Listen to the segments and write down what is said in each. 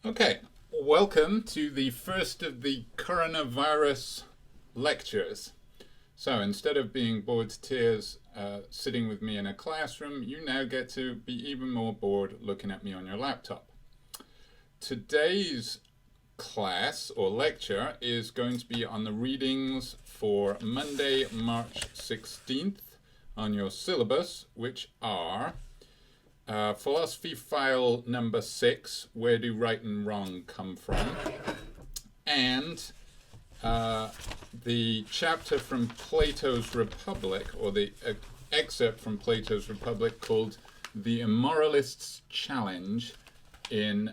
Okay, welcome to the first of the coronavirus lectures. So instead of being bored to tears sitting with me in a classroom, you now get to be even more bored looking at me on your laptop. Today's class or lecture is going to be on the readings for Monday, March 16th on your syllabus, which are philosophy file number 6, where do right and wrong come from? And the chapter from Plato's Republic, or the excerpt from Plato's Republic called The Immoralist's Challenge in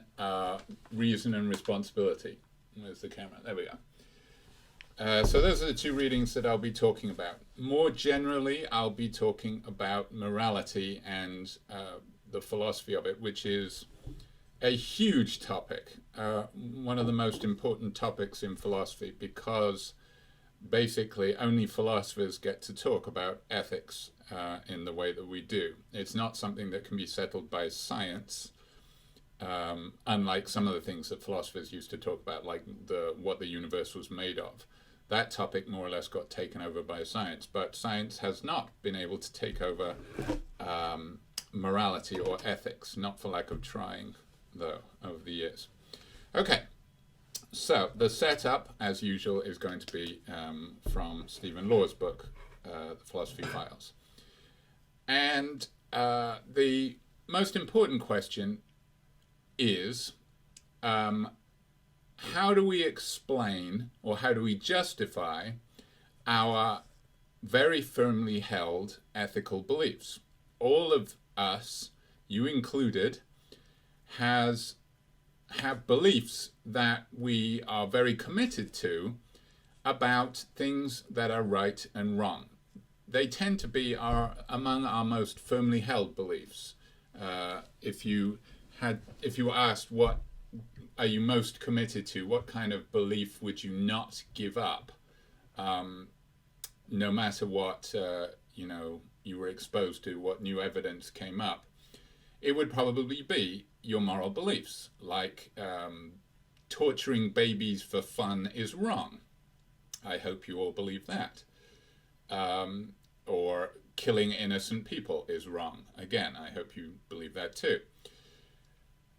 Reason and Responsibility. Where's the camera? There we go. So those are the two readings that I'll be talking about. More generally, I'll be talking about morality and the philosophy of it, which is a huge topic, one of the most important topics in philosophy, because basically only philosophers get to talk about ethics in the way that we do. It's not something that can be settled by science, unlike some of the things that philosophers used to talk about, like what the universe was made of. That topic more or less got taken over by science, but science has not been able to take over morality or ethics, not for lack of trying, though, over the years. Okay, so the setup, as usual, is going to be from Stephen Law's book, The Philosophy Files. And the most important question is, how do we explain, or how do we justify, our very firmly held ethical beliefs? All of us, you included, have beliefs that we are very committed to about things that are right and wrong. They tend to be among our most firmly held beliefs. If you were asked what are you most committed to, what kind of belief would you not give up, no matter what you were exposed to, what new evidence came up, it would probably be your moral beliefs, like torturing babies for fun is wrong. I hope you all believe that. Or killing innocent people is wrong. Again, I hope you believe that too.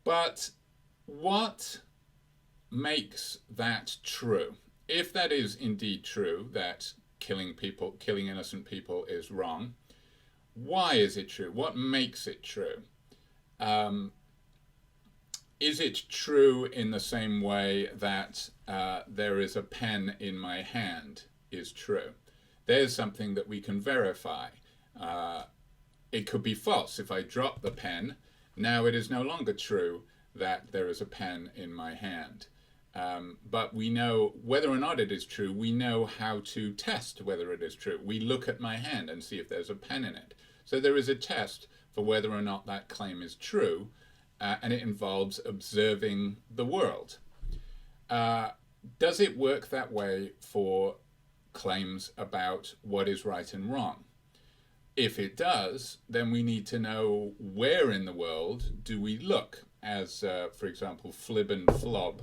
But what makes that true? If that is indeed true, that killing innocent people is wrong, why is it true? What makes it true? Is it true in the same way that there is a pen in my hand is true? There's something that we can verify. It could be false. If I drop the pen, now it is no longer true that there is a pen in my hand. But we know whether or not it is true. We know how to test whether it is true. We look at my hand and see if there's a pen in it. So there is a test for whether or not that claim is true, and it involves observing the world. Does it work that way for claims about what is right and wrong? If it does, then we need to know where in the world do we look, as, for example, Flib and Flob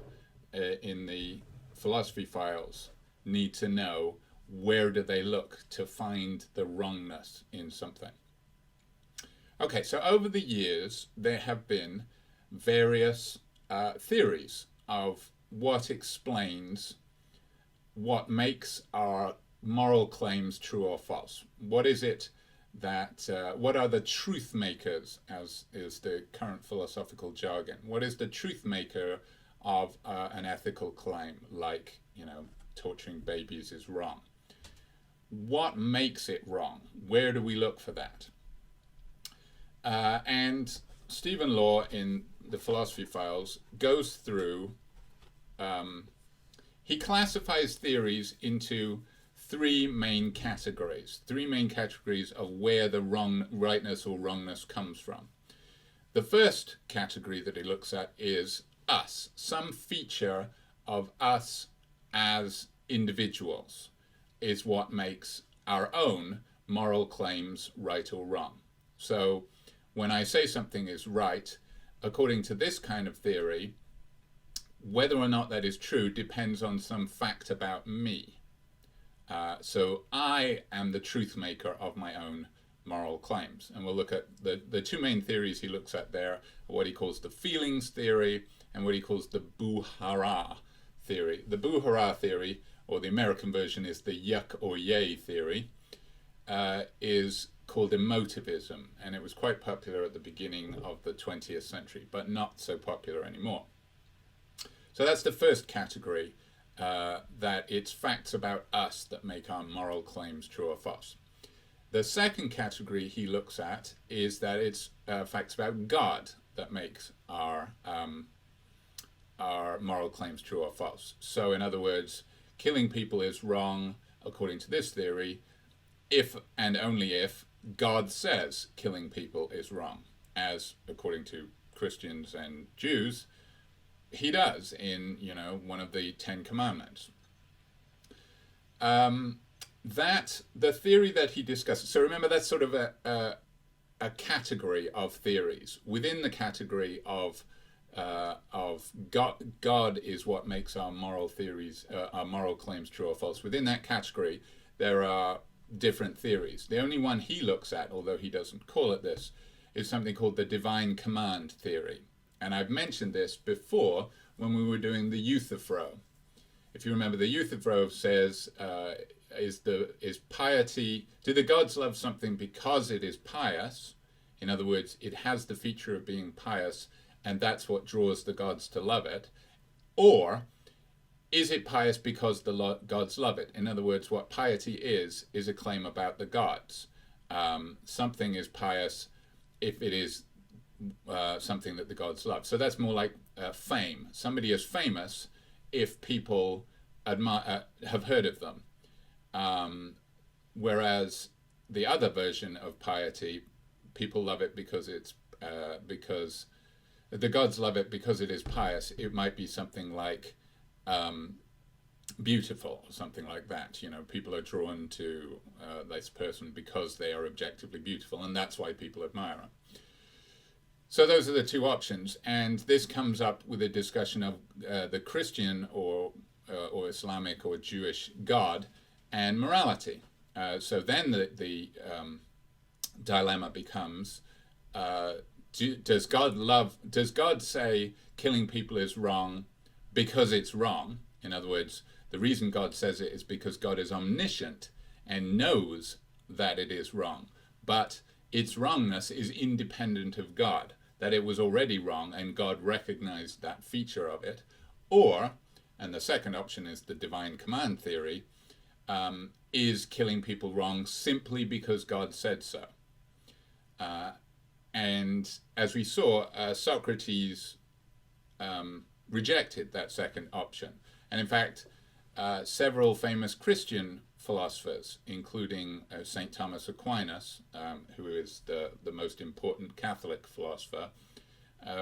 in the philosophy files need to know where do they look to find the wrongness in something. Okay, so over the years, there have been various theories of what explains what makes our moral claims true or false. What is it that, what are the truth makers, as is the current philosophical jargon? What is the truth maker of an ethical claim, like, torturing babies is wrong? What makes it wrong? Where do we look for that? And Stephen Law in the Philosophy Files goes through, he classifies theories into three main categories of where the rightness or wrongness comes from. The first category that he looks at is us, some feature of us as individuals is what makes our own moral claims right or wrong. So when I say something is right, according to this kind of theory, whether or not that is true depends on some fact about me. So I am the truth maker of my own moral claims. And we'll look at the two main theories he looks at there, what he calls the feelings theory and what he calls the buhara theory. The buhara theory, or the American version is the yuck or yay theory, is called Emotivism, and it was quite popular at the beginning of the 20th century, but not so popular anymore. So that's the first category, that it's facts about us that make our moral claims true or false. The second category he looks at is that it's facts about God that makes our moral claims true or false. So in other words, killing people is wrong according to this theory if and only if God says killing people is wrong, as according to Christians and Jews, he does in, one of the 10 Commandments. That the theory that he discusses. So remember, that's sort of a category of theories. Within the category of God is what makes our moral theories, our moral claims true or false. Within that category, there are different theories. The only one he looks at, although he doesn't call it this, is something called the divine command theory. And I've mentioned this before when we were doing the Euthyphro. If you remember, the Euthyphro says, is piety, do the gods love something because it is pious? In other words, it has the feature of being pious, and that's what draws the gods to love it. Or is it pious because the gods love it? In other words, what piety is a claim about the gods. Something is pious if it is something that the gods love. So that's more like fame. Somebody is famous if people have heard of them. Whereas the other version of piety, people love it because because the gods love it because it is pious. It might be something like beautiful or something like that. People are drawn to this person because they are objectively beautiful, and that's why people admire them. So those are the two options, and this comes up with a discussion of the Christian or Islamic or Jewish God and morality. So then the dilemma becomes: does God say killing people is wrong because it's wrong? In other words, the reason God says it is because God is omniscient and knows that it is wrong, but its wrongness is independent of God, that it was already wrong and God recognized that feature of it. Or, and the second option is the divine command theory, is killing people wrong simply because God said so? And as we saw, Socrates rejected that second option. And in fact, several famous Christian philosophers, including St. Thomas Aquinas, who is the most important Catholic philosopher,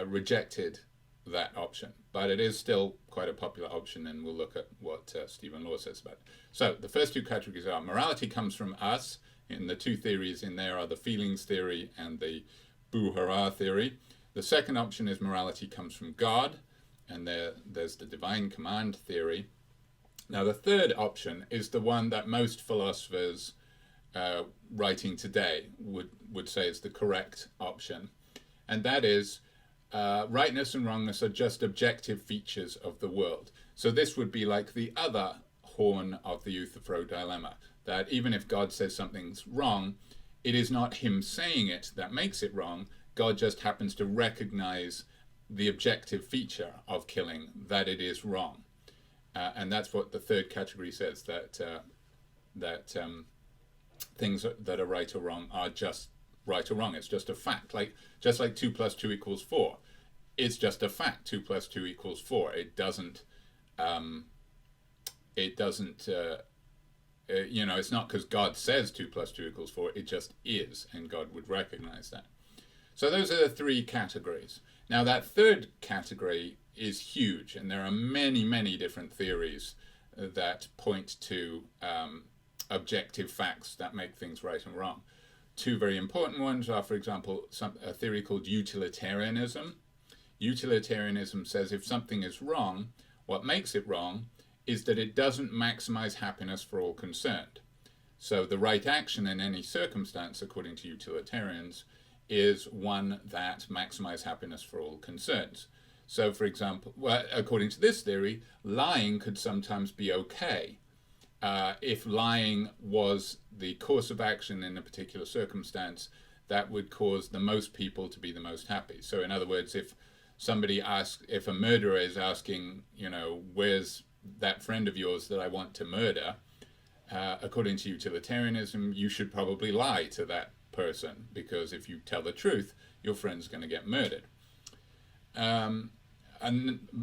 rejected that option. But it is still quite a popular option, and we'll look at what Stephen Law says about it. So the first two categories are morality comes from us, and the two theories in there are the feelings theory and the buhara theory. The second option is morality comes from God, and there's the divine command theory. Now the third option is the one that most philosophers writing today would say is the correct option, and that is rightness and wrongness are just objective features of the world. So this would be like the other horn of the Euthyphro dilemma, that even if God says something's wrong, it is not him saying it that makes it wrong. God just happens to recognize the objective feature of killing, that it is wrong. And that's what the third category says, that things that are right or wrong are just right or wrong. It's just a fact, just like 2 + 2 = 4. It's just a fact. 2 + 2 = 4. It doesn't. It's not because God says 2 + 2 = 4. It just is, and God would recognize that. So those are the three categories. Now that third category is huge, and there are many, many different theories that point to objective facts that make things right and wrong. Two very important ones are, for example, a theory called Utilitarianism. Utilitarianism says if something is wrong, what makes it wrong is that it doesn't maximize happiness for all concerned. So the right action in any circumstance, according to utilitarians, is one that maximizes happiness for all concerned. So, for example, well, according to this theory, lying could sometimes be okay. If lying was the course of action in a particular circumstance, that would cause the most people to be the most happy. So, in other words, if a murderer is asking, where's that friend of yours that I want to murder, according to utilitarianism, you should probably lie to that person, because if you tell the truth, your friend's going to get murdered. And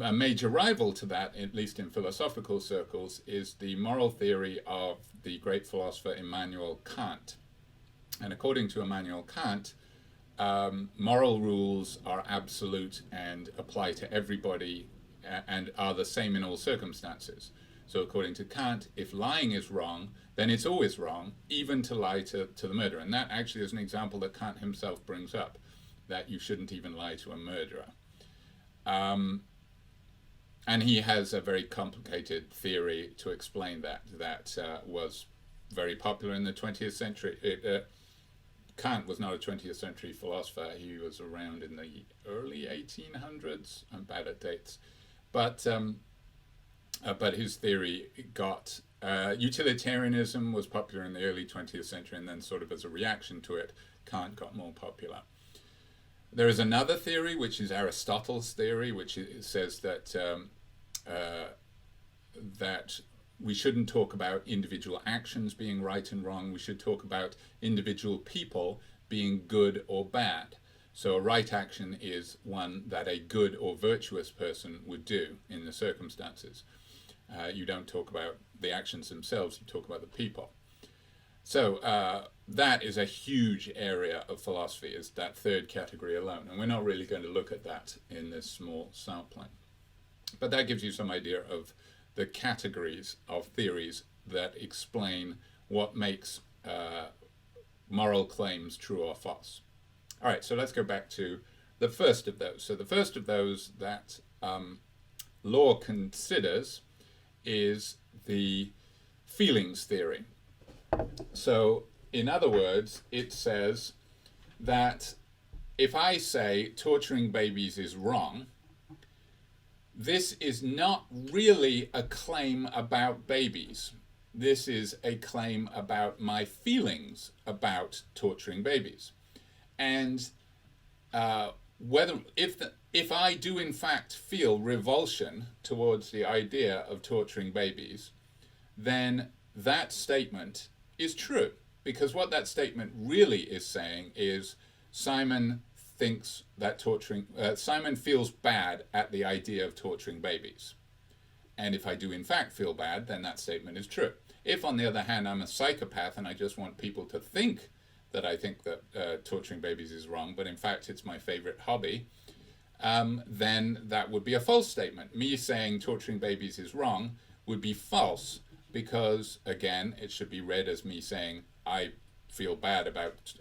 a major rival to that, at least in philosophical circles, is the moral theory of the great philosopher Immanuel Kant. And according to Immanuel Kant, moral rules are absolute and apply to everybody and are the same in all circumstances. So according to Kant, if lying is wrong, then it's always wrong, even to lie to the murderer. And that actually is an example that Kant himself brings up, that you shouldn't even lie to a murderer. And he has a very complicated theory to explain that was very popular in the 20th century. Kant was not a 20th century philosopher. He was around in the early 1800s. I'm bad at dates. But his theory got... utilitarianism was popular in the early 20th century, and then sort of as a reaction to it, Kant got more popular. There is another theory, which is Aristotle's theory, which says that that we shouldn't talk about individual actions being right and wrong. We should talk about individual people being good or bad. So a right action is one that a good or virtuous person would do in the circumstances. You don't talk about the actions themselves, you talk about the people. So that is a huge area of philosophy, is that third category alone. And we're not really going to look at that in this small sampling. But that gives you some idea of the categories of theories that explain what makes moral claims true or false. All right, so let's go back to the first of those. So the first of those that law considers is the feelings theory. So, in other words, it says that if I say torturing babies is wrong, this is not really a claim about babies. This is a claim about my feelings about torturing babies. And if I do in fact feel revulsion towards the idea of torturing babies, then that statement is true. Because what that statement really is saying is Simon feels bad at the idea of torturing babies. And if I do in fact feel bad, then that statement is true. If, on the other hand, I'm a psychopath and I just want people to think that I think that torturing babies is wrong, but in fact it's my favorite hobby, then that would be a false statement. Me saying torturing babies is wrong would be false, because, again, it should be read as me saying I feel bad about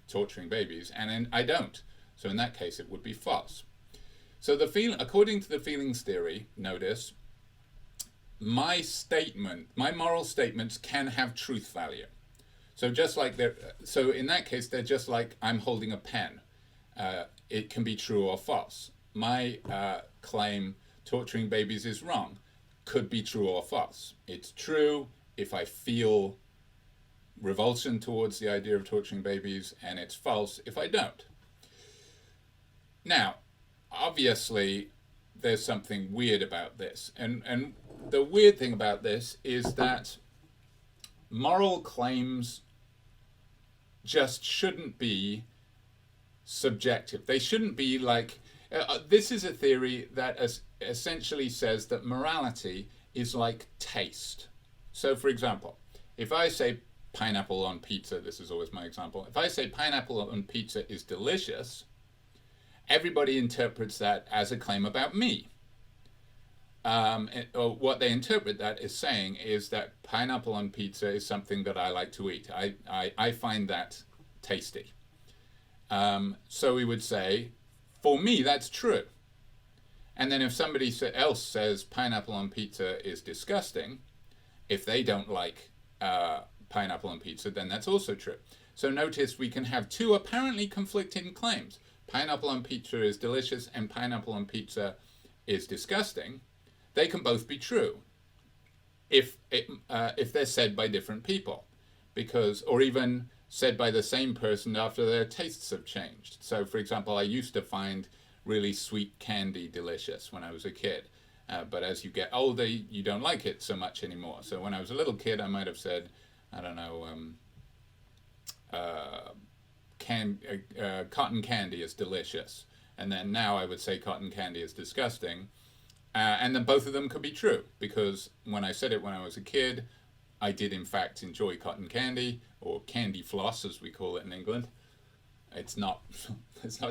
torturing babies, and I don't. So in that case, it would be false. So according to the feelings theory, notice, my moral statements can have truth value. So so in that case, they're just like I'm holding a pen. It can be true or false. My claim, torturing babies is wrong, could be true or false. It's true if I feel revulsion towards the idea of torturing babies, and it's false if I don't. Now, obviously, there's something weird about this. And the weird thing about this is that moral claims just shouldn't be subjective. They shouldn't be like... this is a theory that essentially says that morality is like taste. So, for example, if I say pineapple on pizza, this is always my example, if I say pineapple on pizza is delicious, everybody interprets that as a claim about me. Or what they interpret that as saying is that pineapple on pizza is something that I like to eat. I find that tasty. So we would say, for me, that's true. And then if somebody else says pineapple on pizza is disgusting, if they don't like pineapple on pizza, then that's also true. So notice we can have two apparently conflicting claims. Pineapple on pizza is delicious and pineapple on pizza is disgusting. They can both be true if they're said by different people, or even said by the same person after their tastes have changed. So, for example, I used to find really sweet candy delicious when I was a kid. But as you get older, you don't like it so much anymore. So when I was a little kid, I might have said, I don't know, cotton candy is delicious. And then now I would say cotton candy is disgusting. And then both of them could be true, because when I said it when I was a kid, I did in fact enjoy cotton candy, or candy floss as we call it in England. It's not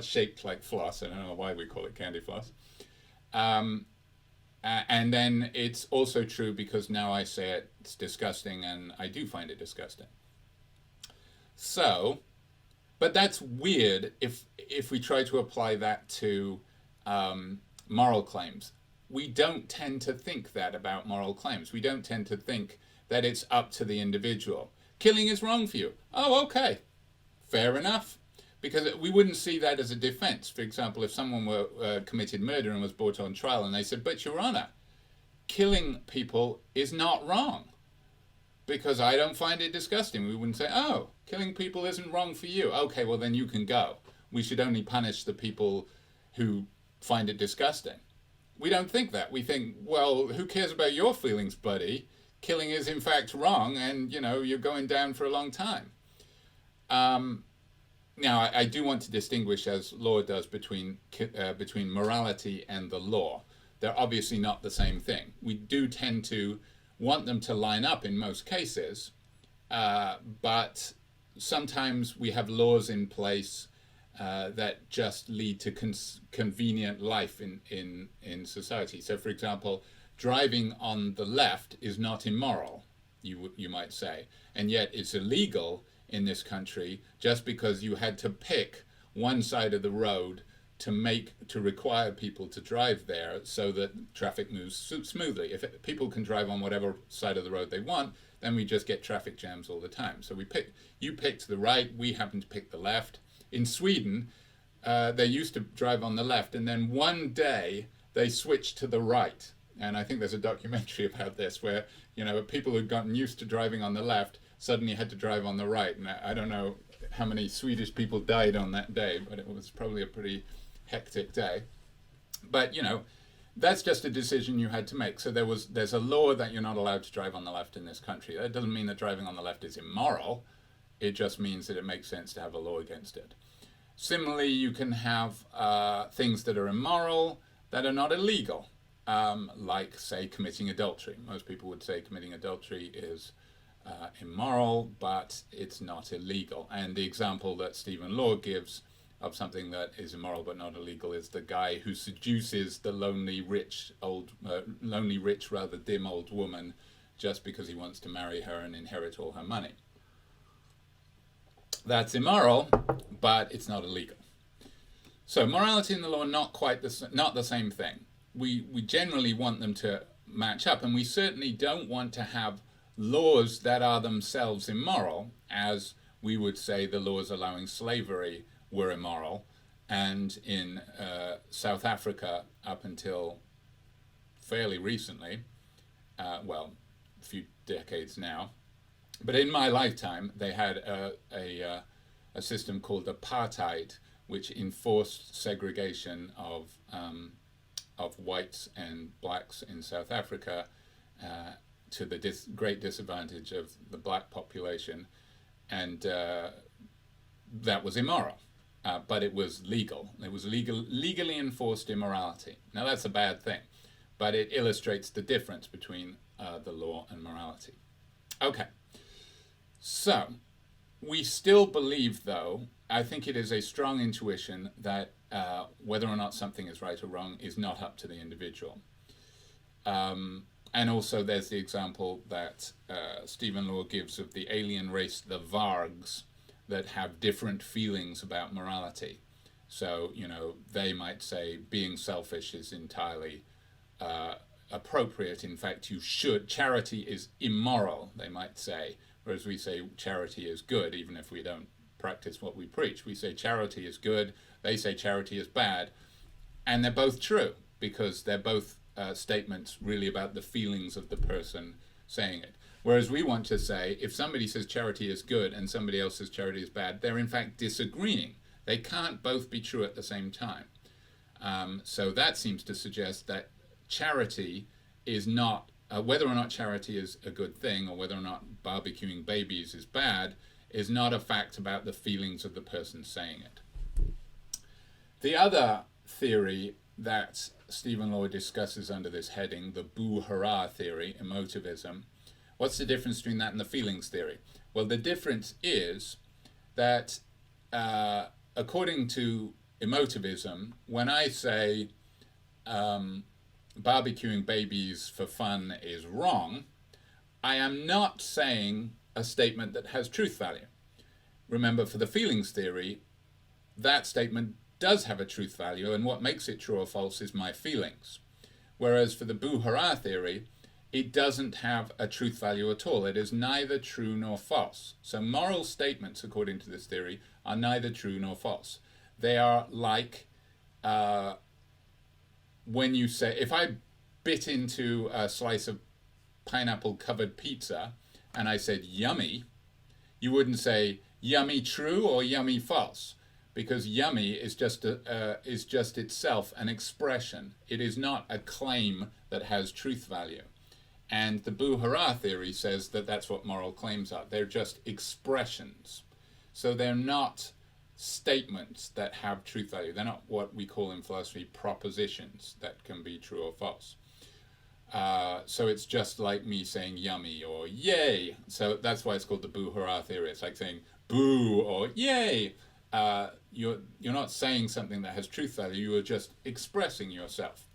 shaped like floss. I don't know why we call it candy floss. And then it's also true because now I say it's disgusting, and I do find it disgusting. So, but that's weird if we try to apply that to moral claims. We don't tend to think that about moral claims. We don't tend to think that it's up to the individual. Killing is wrong for you. Oh, okay. Fair enough. Because we wouldn't see that as a defense. For example, if someone were committed murder and was brought on trial and they said, but Your Honor, killing people is not wrong because I don't find it disgusting. We wouldn't say, oh, killing people isn't wrong for you. Okay, well then you can go. We should only punish the people who find it disgusting. We don't think that. We think, well, who cares about your feelings, buddy? Killing is in fact wrong, and you're going down for a long time. Now, I do want to distinguish, as law does, between morality and the law. They're obviously not the same thing. We do tend to want them to line up in most cases, but sometimes we have laws in place that just lead to convenient life in society. So, for example, driving on the left is not immoral, you might say, and yet it's illegal in this country just because you had to pick one side of the road to require people to drive there so that traffic moves smoothly. If people can drive on whatever side of the road they want, then we just get traffic jams all the time. So you picked the right, we happen to pick the left. In Sweden, they used to drive on the left, and then one day they switched to the right. And I think there's a documentary about this where people who'd gotten used to driving on the left suddenly had to drive on the right. And I don't know how many Swedish people died on that day, but it was probably a pretty hectic day. But, that's just a decision you had to make. So there's a law that you're not allowed to drive on the left in this country. That doesn't mean that driving on the left is immoral. It just means that it makes sense to have a law against it. Similarly, you can have things that are immoral that are not illegal, like, say, committing adultery. Most people would say committing adultery is immoral, but it's not illegal. And the example that Stephen Law gives of something that is immoral but not illegal is the guy who seduces the lonely, rich, rather dim old woman just because he wants to marry her and inherit all her money. That's immoral, but it's not illegal. So morality and the law not the same thing. We generally want them to match up, and we certainly don't want to have laws that are themselves immoral, as we would say the laws allowing slavery were immoral, and in South Africa up until fairly recently, a few decades now, but in my lifetime they had a system called apartheid, which enforced segregation of whites and blacks in South Africa to the great disadvantage of the black population, and that was immoral, but it was legal. It was legally enforced immorality. Now that's a bad thing, but it illustrates the difference between the law and morality. Okay, so we still believe, though, I think it is a strong intuition that whether or not something is right or wrong is not up to the individual. And also there's the example that Stephen Law gives of the alien race, the Vargs, that have different feelings about morality. So, they might say being selfish is entirely appropriate. In fact, charity is immoral, they might say, whereas we say charity is good, even if we don't practice what we preach. We say charity is good, they say charity is bad, and they're both true, because they're both statements really about the feelings of the person saying it. Whereas we want to say, if somebody says charity is good and somebody else says charity is bad, they're in fact disagreeing. They can't both be true at the same time. So that seems to suggest that charity is not, whether or not charity is a good thing, or whether or not barbecuing babies is bad, is not a fact about the feelings of the person saying it. The other theory that Stephen Lloyd discusses under this heading, the boo-hurrah theory, emotivism, what's the difference between that and the feelings theory? Well, the difference is that according to emotivism, when I say barbecuing babies for fun is wrong, I am not saying a statement that has truth value. Remember, for the feelings theory, that statement does have a truth value, and what makes it true or false is my feelings. Whereas for the boo-hurrah theory, it doesn't have a truth value at all. It is neither true nor false. So moral statements, according to this theory, are neither true nor false. They are like when you say, if I bit into a slice of pineapple-covered pizza and I said yummy, you wouldn't say yummy true or yummy false, because yummy is just itself an expression. It is not a claim that has truth value. And the boo-hurrah theory says that that's what moral claims are. They're just expressions. So they're not statements that have truth value. They're not what we call in philosophy propositions that can be true or false. So it's just like me saying yummy or yay. So that's why it's called the boo-hurrah theory. It's like saying boo or yay. You're not saying something that has truth value. You are just expressing yourself.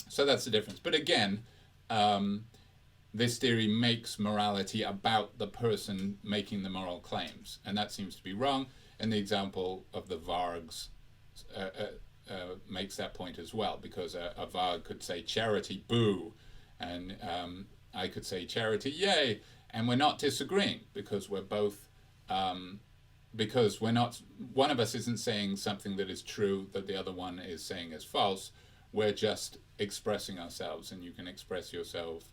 So that's the difference. But again, this theory makes morality about the person making the moral claims, and that seems to be wrong. And the example of the vargs makes that point as well, because a varg could say charity boo, and I could say charity yay, and we're not disagreeing, because we're both because we're not, one of us isn't saying something that is true that the other one is saying is false. We're just expressing ourselves, and you can express yourself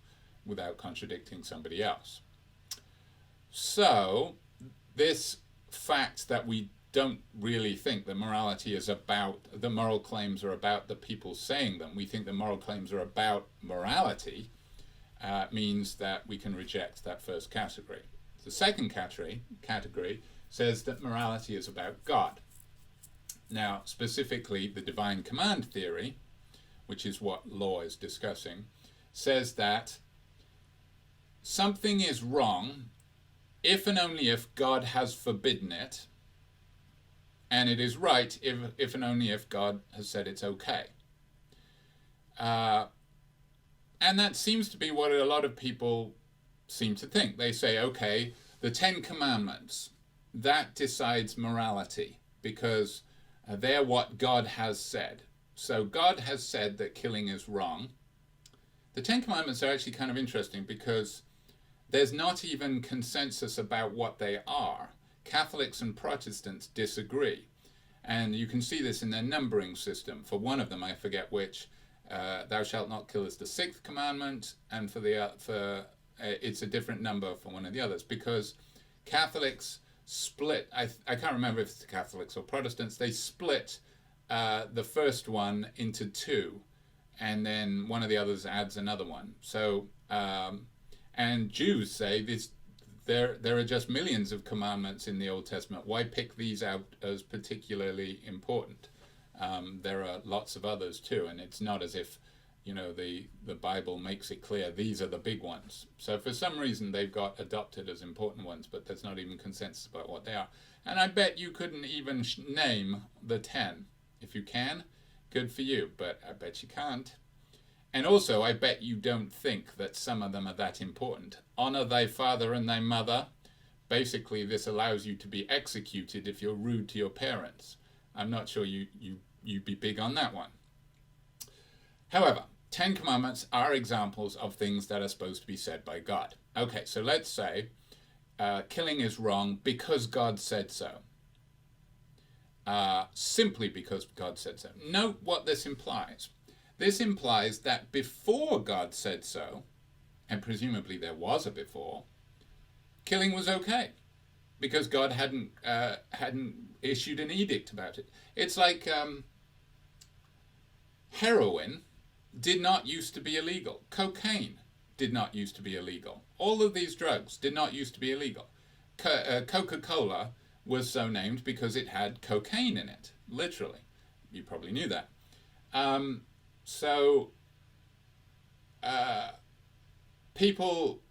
without contradicting somebody else. So this fact that we don't really think that morality is about, the moral claims are about the people saying them, we think the moral claims are about morality, means that we can reject that first category. The second category says that morality is about God. Now, specifically, the divine command theory, which is what Law is discussing, says that something is wrong if and only if God has forbidden it, and it is right if and only if God has said it's okay. And that seems to be what a lot of people seem to think. They say, okay, the Ten Commandments, that decides morality, because they're what God has said. So God has said that killing is wrong. The Ten Commandments are actually kind of interesting, because there's not even consensus about what they are. Catholics and Protestants disagree. And you can see this in their numbering system. For one of them, I forget which, thou shalt not kill is the sixth commandment, and it's a different number for one of the others, because Catholics split, I can't remember if it's Catholics or Protestants, they split the first one into two, and then one of the others adds another one. So, and Jews say there are just millions of commandments in the Old Testament. Why pick these out as particularly important? There are lots of others too, and it's not as if the Bible makes it clear these are the big ones. So for some reason they've got adopted as important ones, but there's not even consensus about what they are. And I bet you couldn't even name the 10. If you can, good for you, but I bet you can't. And also, I bet you don't think that some of them are that important. Honor thy father and thy mother. Basically, this allows you to be executed if you're rude to your parents. I'm not sure you'd be big on that one. However, 10 Commandments are examples of things that are supposed to be said by God. Okay, so let's say killing is wrong because God said so. Simply because God said so. Note what this implies. This implies that before God said so, and presumably there was a before, killing was okay because God hadn't issued an edict about it. It's like heroin did not used to be illegal. Cocaine did not used to be illegal. All of these drugs did not used to be illegal. Coca-Cola was so named because it had cocaine in it, literally. You probably knew that. People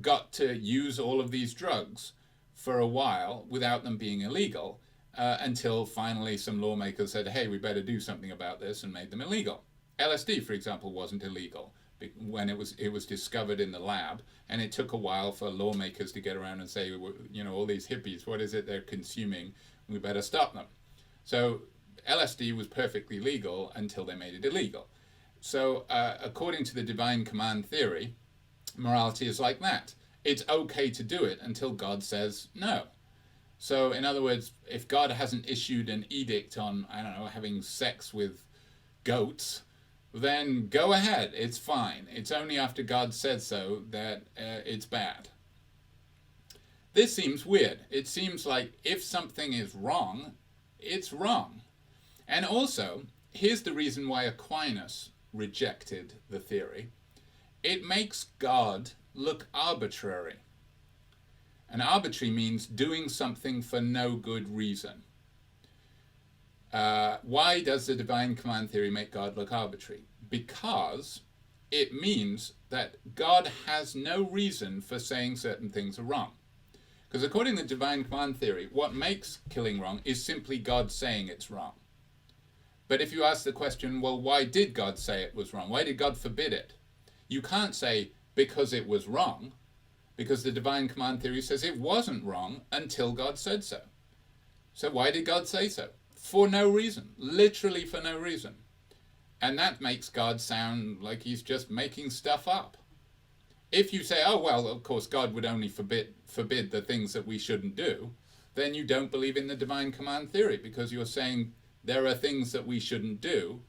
got to use all of these drugs for a while without them being illegal until finally some lawmakers said, hey, we better do something about this, and made them illegal. LSD, for example, wasn't illegal when it was discovered in the lab, and it took a while for lawmakers to get around and say, you know, all these hippies, what is it they're consuming? We better stop them. So LSD was perfectly legal until they made it illegal. So according to the divine command theory, morality is like that. It's okay to do it until God says no. So in other words, if God hasn't issued an edict on, I don't know, having sex with goats, then go ahead, it's fine. It's only after God said so that it's bad. This seems weird. It seems like if something is wrong, it's wrong. And also, here's the reason why Aquinas rejected the theory. It makes God look arbitrary. And arbitrary means doing something for no good reason. Why does the divine command theory make God look arbitrary? Because it means that God has no reason for saying certain things are wrong. Because according to the divine command theory, what makes killing wrong is simply God saying it's wrong. But if you ask the question, well, why did God say it was wrong? Why did God forbid it? You can't say because it was wrong, because the divine command theory says it wasn't wrong until God said so. So why did God say so? For no reason, literally for no reason. And that makes God sound like he's just making stuff up. If you say, oh, well, of course, God would only forbid the things that we shouldn't do, then you don't believe in the divine command theory, because you're saying there are things that we shouldn't do,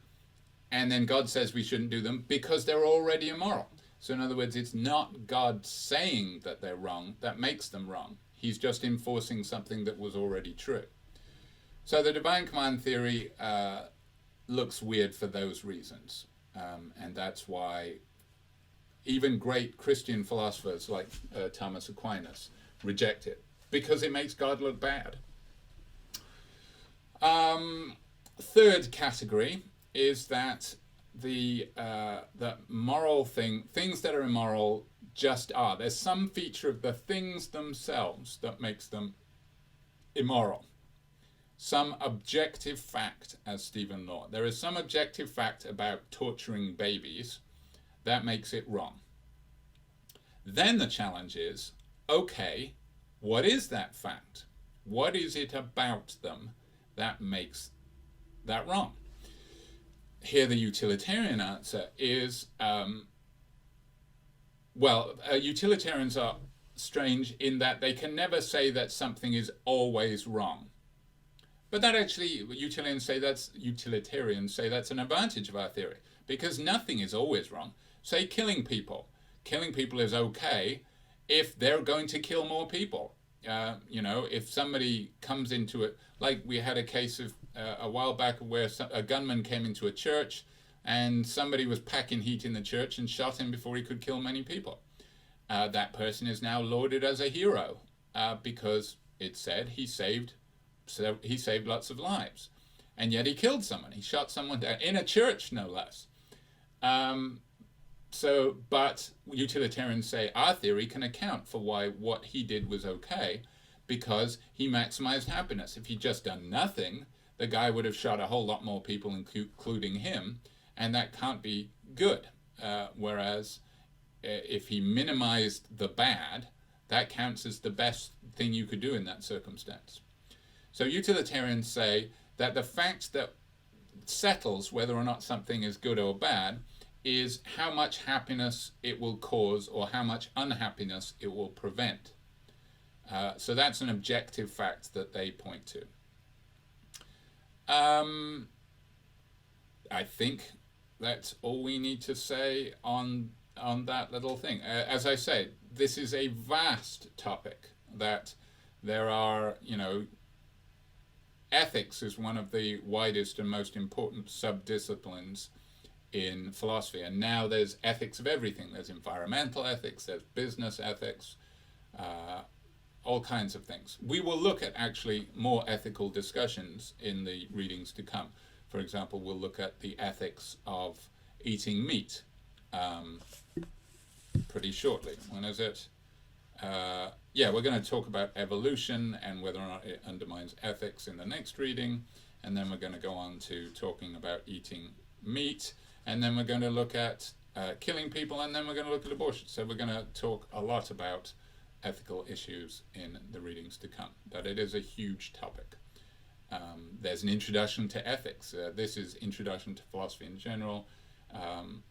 and then God says we shouldn't do them because they're already immoral. So in other words, it's not God saying that they're wrong that makes them wrong. He's just enforcing something that was already true. So the divine command theory looks weird for those reasons. And that's why even great Christian philosophers like Thomas Aquinas reject it, because it makes God look bad. Third category is that the moral things that are immoral just are. There's some feature of the things themselves that makes them immoral. Some objective fact, as Stephen Law. There is some objective fact about torturing babies that makes it wrong. Then the challenge is, okay, what is that fact? What is it about them that makes that wrong? Here the utilitarian answer is, utilitarians are strange in that they can never say that something is always wrong. But that actually, utilitarians say that's an advantage of our theory, because nothing is always wrong. Say killing people. Killing people is okay if they're going to kill more people. If somebody comes into it, like we had a case of a while back where a gunman came into a church and somebody was packing heat in the church and shot him before he could kill many people. That person is now lauded as a hero because it said he saved lots of lives. And yet he killed someone. He shot someone down in a church, no less. But utilitarians say our theory can account for why what he did was okay, because he maximized happiness. If he'd just done nothing, the guy would have shot a whole lot more people, including him, and that can't be good. Whereas if he minimized the bad, that counts as the best thing you could do in that circumstance. So utilitarians say that the fact that settles whether or not something is good or bad is how much happiness it will cause or how much unhappiness it will prevent. So that's an objective fact that they point to. I think that's all we need to say on that little thing. As I say, this is a vast topic that there are, ethics is one of the widest and most important subdisciplines in philosophy. And now there's ethics of everything. There's environmental ethics, there's business ethics, all kinds of things. We will look at actually more ethical discussions in the readings to come. For example, we'll look at the ethics of eating meat pretty shortly. When is it? We're going to talk about evolution and whether or not it undermines ethics in the next reading. And then we're going to go on to talking about eating meat. And then we're going to look at killing people. And then we're going to look at abortion. So we're going to talk a lot about ethical issues in the readings to come. But it is a huge topic. There's an introduction to ethics. This is introduction to philosophy in general.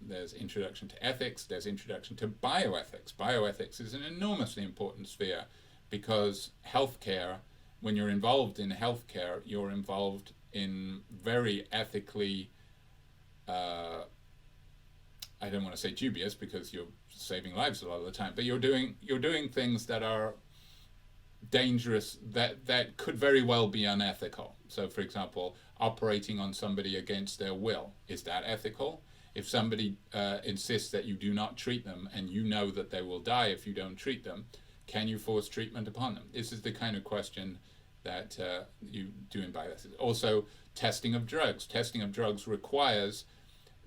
There's introduction to ethics. There's introduction to bioethics. Bioethics is an enormously important sphere because healthcare, when you're involved in healthcare, you're involved in very ethically, I don't want to say dubious because you're saving lives a lot of the time, but you're doing things that are dangerous, that could very well be unethical. So, for example, operating on somebody against their will, is that ethical? If somebody insists that you do not treat them and you know that they will die if you don't treat them, can you force treatment upon them? This is the kind of question that you do in bioethics. Also, testing of drugs. Testing of drugs requires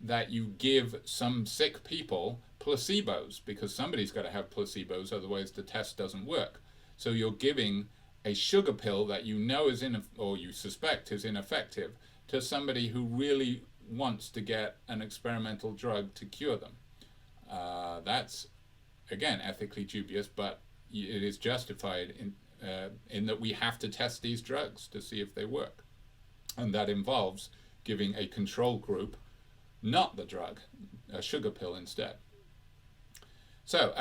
that you give some sick people placebos because somebody's got to have placebos, otherwise the test doesn't work. So you're giving a sugar pill that you know is or you suspect is ineffective to somebody who really wants to get an experimental drug to cure them. That's, again, ethically dubious, but it is justified in that we have to test these drugs to see if they work. And that involves giving a control group not the drug, a sugar pill instead. So,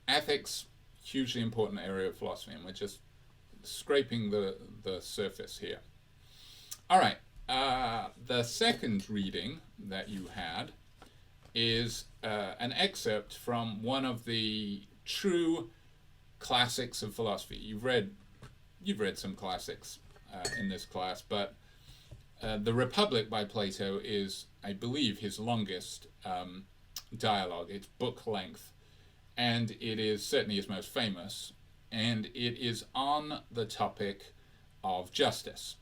ethics, hugely important area of philosophy, and we're just scraping the surface here. All right, the second reading that you had is an excerpt from one of the true classics of philosophy. You've read some classics in this class, but The Republic by Plato is, I believe, his longest dialogue. It's book length, and it is certainly his most famous, and it is on the topic of justice.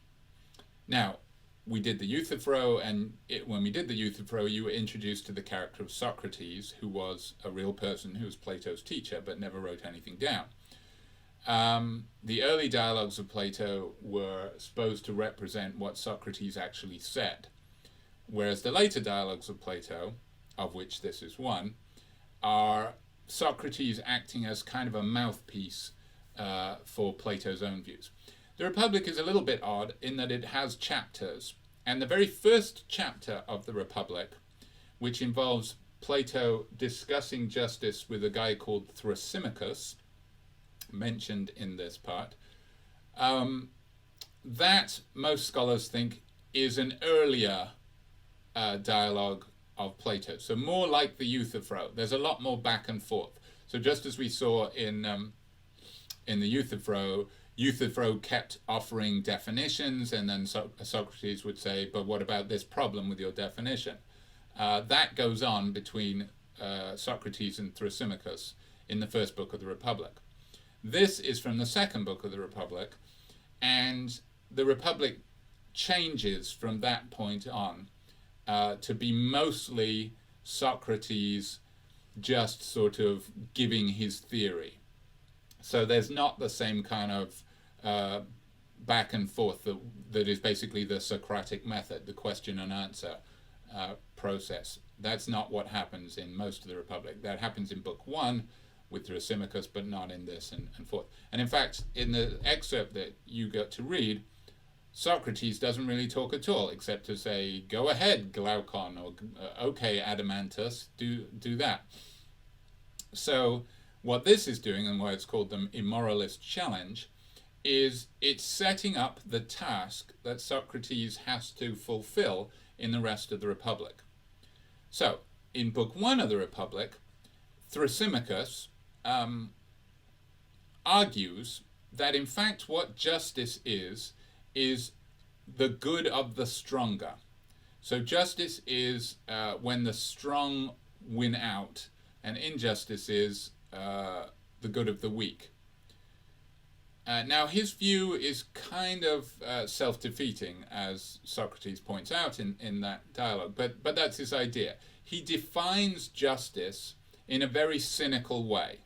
Now, we did the Euthyphro, and when we did the Euthyphro, you were introduced to the character of Socrates, who was a real person who was Plato's teacher, but never wrote anything down. The early dialogues of Plato were supposed to represent what Socrates actually said, whereas the later dialogues of Plato, of which this is one, are Socrates acting as kind of a mouthpiece for Plato's own views. The Republic is a little bit odd in that it has chapters, and the very first chapter of the Republic, which involves Plato discussing justice with a guy called Thrasymachus, mentioned in this part, that most scholars think is an earlier dialogue of Plato, so more like the Euthyphro. There's a lot more back and forth. So just as we saw in the Euthyphro kept offering definitions, and then Socrates would say, but what about this problem with your definition? That goes on between Socrates and Thrasymachus in the first book of the Republic. This is from the second book of the Republic, and the Republic changes from that point on to be mostly Socrates just sort of giving his theory. So there's not the same kind of back and forth that is basically the Socratic method, the question and answer process. That's not what happens in most of the Republic. That happens in Book 1 with Thrasymachus, but not in this and forth. And in fact, in the excerpt that you got to read, Socrates doesn't really talk at all, except to say, go ahead, Glaucon, or okay, Adeimantus, do that. So what this is doing, and why it's called the Immoralist challenge, is it's setting up the task that Socrates has to fulfill in the rest of the Republic. So, in Book 1 of the Republic, Thrasymachus argues that in fact what justice is the good of the stronger. So justice is when the strong win out, and injustice is the good of the weak. Now his view is kind of self-defeating, as Socrates points out in that dialogue, but that's his idea. He defines justice in a very cynical way.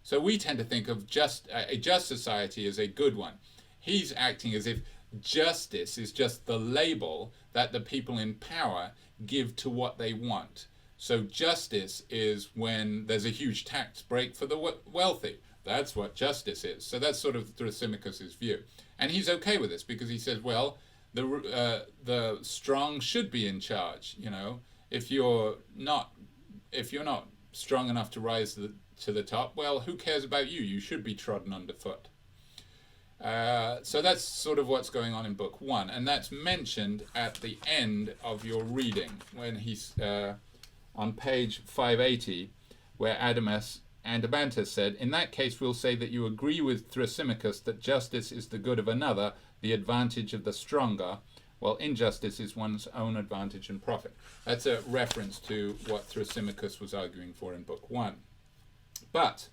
So we tend to think of a just society as a good one. He's acting as if justice is just the label that the people in power give to what they want. So justice is when there's a huge tax break for the wealthy. That's what justice is. So that's sort of Thrasymachus's view. And he's okay with this because he says, well, the strong should be in charge. You know, if you're not strong enough to rise to the top, well, who cares about you? You should be trodden underfoot. So that's sort of what's going on in Book 1, and that's mentioned at the end of your reading when he's on page 580, where Adeimantus said, "In that case, we'll say that you agree with Thrasymachus that justice is the good of another, the advantage of the stronger, while injustice is one's own advantage and profit." That's a reference to what Thrasymachus was arguing for in Book 1. But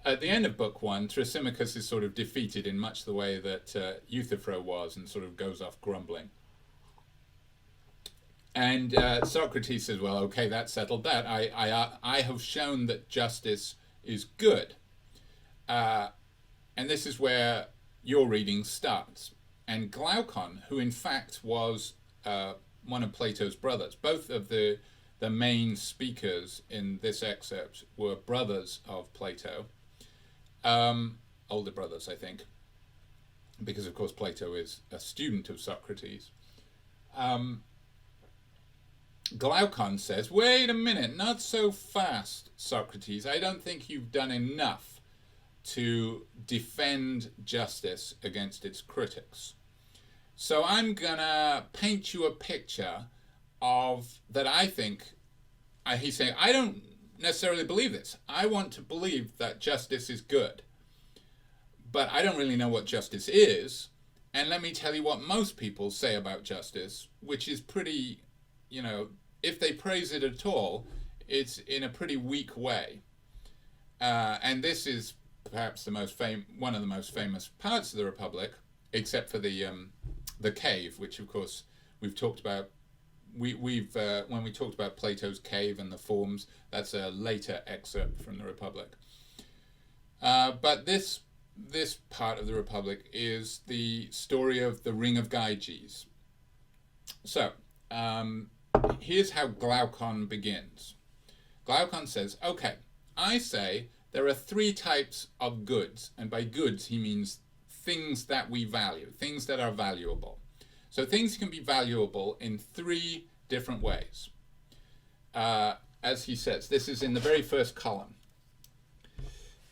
at the end of Book 1, Thrasymachus is sort of defeated in much the way that Euthyphro was, and sort of goes off grumbling. And Socrates says, well, okay, that settled that. I have shown that justice is good. And this is where your reading starts. And Glaucon, who in fact was one of Plato's brothers, both of the main speakers in this excerpt were brothers of Plato, older brothers, I think, because of course Plato is a student of Socrates. Glaucon says, wait a minute, not so fast, Socrates. I don't think you've done enough to defend justice against its critics. So I'm gonna paint you a picture of that I think, he's saying, I don't necessarily believe this. I want to believe that justice is good. But I don't really know what justice is. And let me tell you what most people say about justice, which is pretty, if they praise it at all, it's in a pretty weak way. And this is perhaps one of the most famous parts of the Republic, except for the cave, which of course we've talked about. When we talked about Plato's cave and the forms, that's a later excerpt from the Republic. But this part of the Republic is the story of the Ring of Gyges. So here's how Glaucon begins. Glaucon says, okay, I say there are 3 types of goods, and by goods he means things that we value, things that are valuable. So things can be valuable in 3 different ways. As he says, this is in the very first column.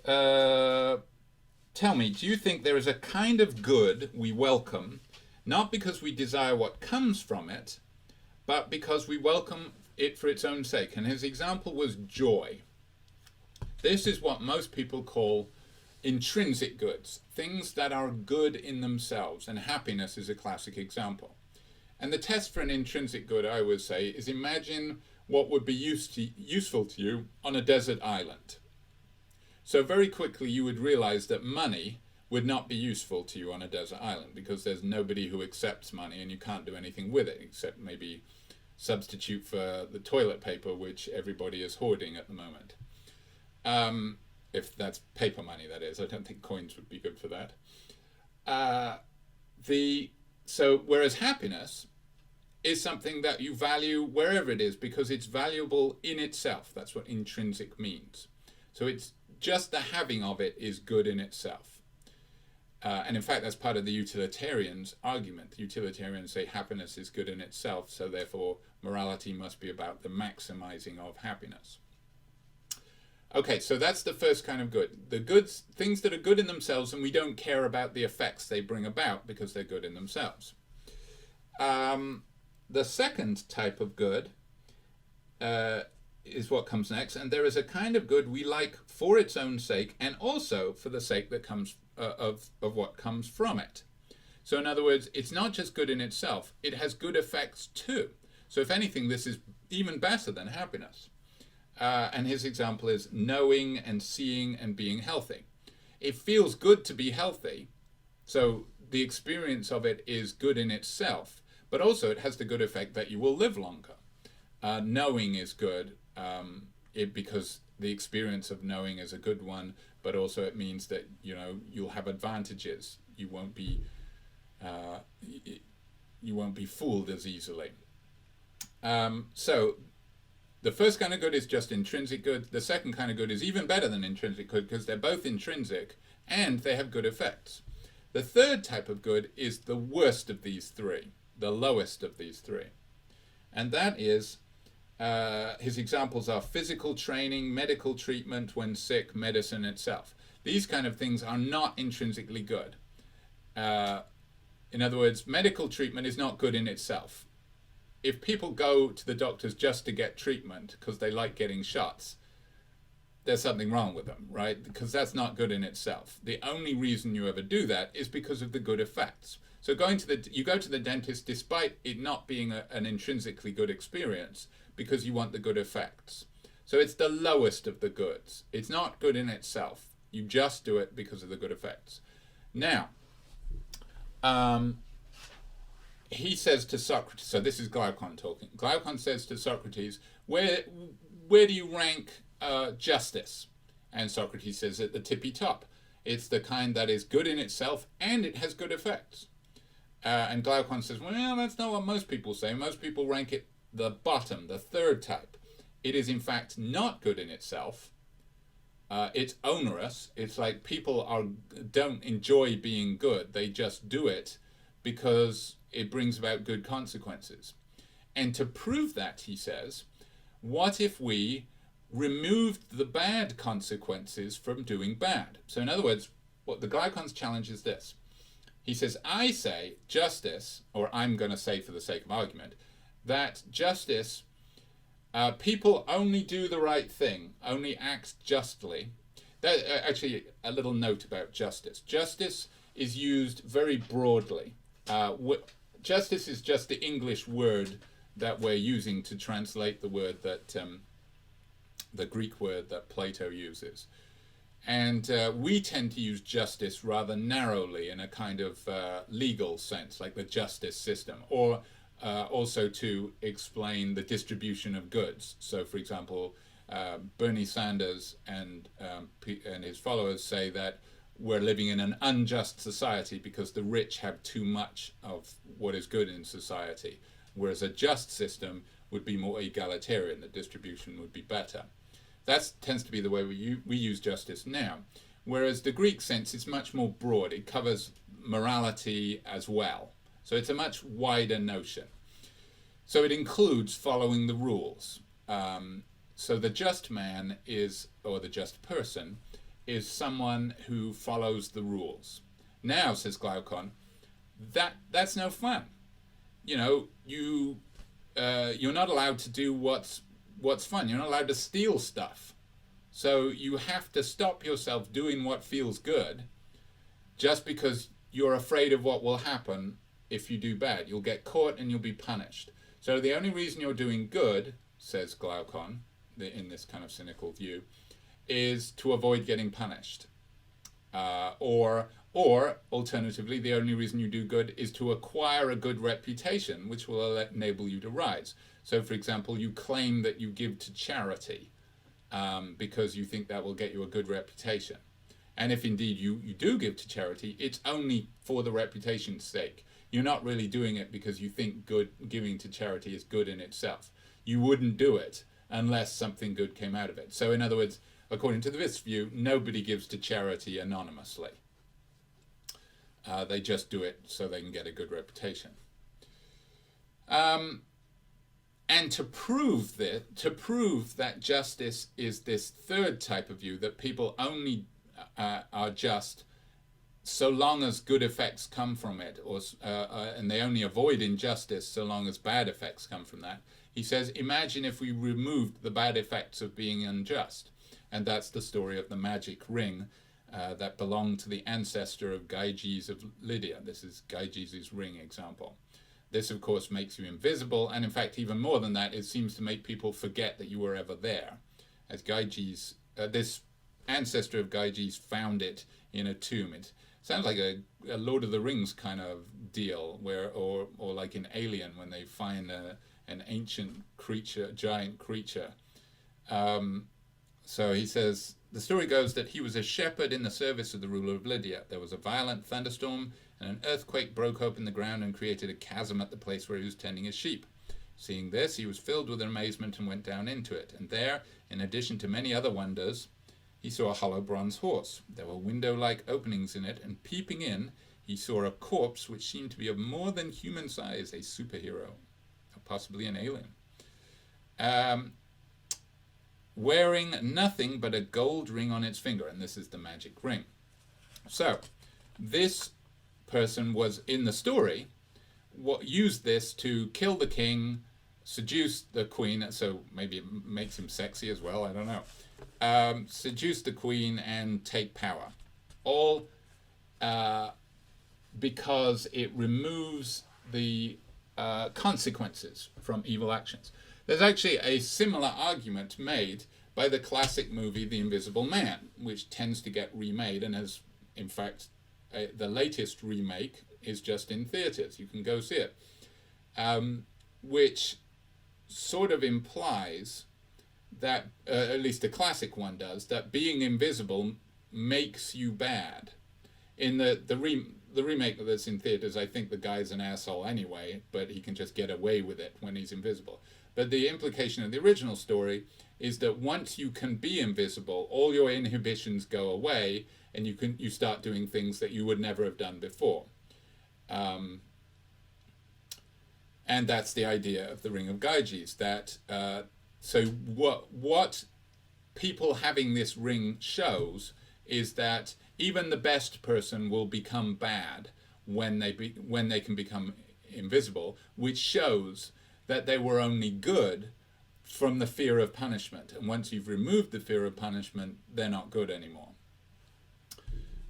Tell me, do you think there is a kind of good we welcome, not because we desire what comes from it, but because we welcome it for its own sake? And his example was joy. This is what most people call intrinsic goods, things that are good in themselves, and happiness is a classic example. And the test for an intrinsic good, I would say, is imagine what would be useful to you on a desert island. So very quickly you would realize that money would not be useful to you on a desert island, because there's nobody who accepts money and you can't do anything with it except maybe substitute for the toilet paper, which everybody is hoarding at the moment. If that's paper money, that is. I don't think coins would be good for that. Whereas happiness is something that you value wherever it is, because it's valuable in itself. That's what intrinsic means. So it's just the having of it is good in itself. And in fact, that's part of the utilitarians' argument. The utilitarians say happiness is good in itself, so therefore morality must be about the maximizing of happiness. Okay, so that's the first kind of good. The goods, things that are good in themselves, and we don't care about the effects they bring about because they're good in themselves. The second type of good is what comes next, and there is a kind of good we like for its own sake and also for the sake that comes of what comes from it. So in other words, it's not just good in itself, it has good effects too. So if anything, this is even better than happiness. And his example is knowing and seeing and being healthy. It feels good to be healthy, so the experience of it is good in itself, but also it has the good effect that you will live longer. Knowing is good because the experience of knowing is a good one, but also it means that you'll have advantages. You won't be fooled as easily. So the first kind of good is just intrinsic good. The second kind of good is even better than intrinsic good because they're both intrinsic and they have good effects. The third type of good is the worst of these three, the lowest of these three. And that is, his examples are physical training, medical treatment when sick, medicine itself. These kind of things are not intrinsically good. In other words, medical treatment is not good in itself. If people go to the doctors just to get treatment because they like getting shots, there's something wrong with them, right? Because that's not good in itself. The only reason you ever do that is because of the good effects. So you go to the dentist despite it not being an intrinsically good experience because you want the good effects. So it's the lowest of the goods. It's not good in itself. You just do it because of the good effects. Now, he says to Socrates, so this is Glaucon talking. Glaucon says to Socrates, where do you rank justice? And Socrates says at the tippy top. It's the kind that is good in itself and it has good effects. And Glaucon says, well, that's not what most people say. Most people rank it the bottom, the third type. It is in fact not good in itself. It's onerous. It's like people don't enjoy being good. They just do it because it brings about good consequences. And to prove that, he says, what if we removed the bad consequences from doing bad? So in other words, what the Glaucon's challenge is this. He says, I say justice, or I'm going to say for the sake of argument, that justice, people only do the right thing, only act justly. That, actually, a little note about justice. Justice is used very broadly. Justice is just the English word that we're using to translate the word that, the Greek word that Plato uses. And we tend to use justice rather narrowly in a kind of legal sense, like the justice system, or also to explain the distribution of goods. So, for example, Bernie Sanders and his followers say that we're living in an unjust society because the rich have too much of what is good in society, whereas a just system would be more egalitarian, the distribution would be better. That tends to be the way we use justice now, whereas the Greek sense is much more broad. It covers morality as well. So it's a much wider notion. So it includes following the rules. So the just man is, or the just person, is someone who follows the rules. Now, says Glaucon, that's no fun. You're not allowed to do what's fun. You're not allowed to steal stuff. So you have to stop yourself doing what feels good just because you're afraid of what will happen if you do bad. You'll get caught and you'll be punished. So the only reason you're doing good, says Glaucon, in this kind of cynical view, is to avoid getting punished. Or alternatively, the only reason you do good is to acquire a good reputation, which will enable you to rise. So, for example, you claim that you give to charity because you think that will get you a good reputation. And if indeed you do give to charity, it's only for the reputation's sake. You're not really doing it because you think giving to charity is good in itself. You wouldn't do it unless something good came out of it. So in other words, according to this view, nobody gives to charity anonymously. They just do it so they can get a good reputation. And to prove that justice is this third type of view, that people only are just so long as good effects come from it, and they only avoid injustice so long as bad effects come from that. He says, imagine if we removed the bad effects of being unjust. And that's the story of the magic ring that belonged to the ancestor of Gyges of Lydia. This is Gyges' ring example. This, of course, makes you invisible, and in fact, even more than that, it seems to make people forget that you were ever there. As Gyges, this ancestor of Gyges found it in a tomb. It sounds like a Lord of the Rings kind of deal, or like in Alien, when they find an ancient creature, giant creature. So he says, the story goes that he was a shepherd in the service of the ruler of Lydia. There was a violent thunderstorm, and an earthquake broke open the ground and created a chasm at the place where he was tending his sheep. Seeing this, he was filled with amazement and went down into it. And there, in addition to many other wonders, he saw a hollow bronze horse. There were window-like openings in it, and peeping in, he saw a corpse which seemed to be of more than human size, a superhero, or possibly an alien. Wearing nothing but a gold ring on its finger, and this is the magic ring. So, this person was in the story, used this to kill the king, seduce the queen, so maybe it makes him sexy as well, I don't know. Seduce the queen and take power. All because it removes the consequences from evil actions. There's actually a similar argument made by the classic movie The Invisible Man, which tends to get remade, and has, in fact, the latest remake is just in theaters. You can go see it. Which sort of implies that, at least the classic one does, that being invisible makes you bad. In the remake that's in theaters, I think the guy's an asshole anyway, but he can just get away with it when he's invisible. But the implication of the original story is that once you can be invisible, all your inhibitions go away, and you start doing things that you would never have done before. And that's the idea of the Ring of Gyges. That so what people having this ring shows is that even the best person will become bad when they can become invisible, which shows that they were only good from the fear of punishment. And once you've removed the fear of punishment, they're not good anymore.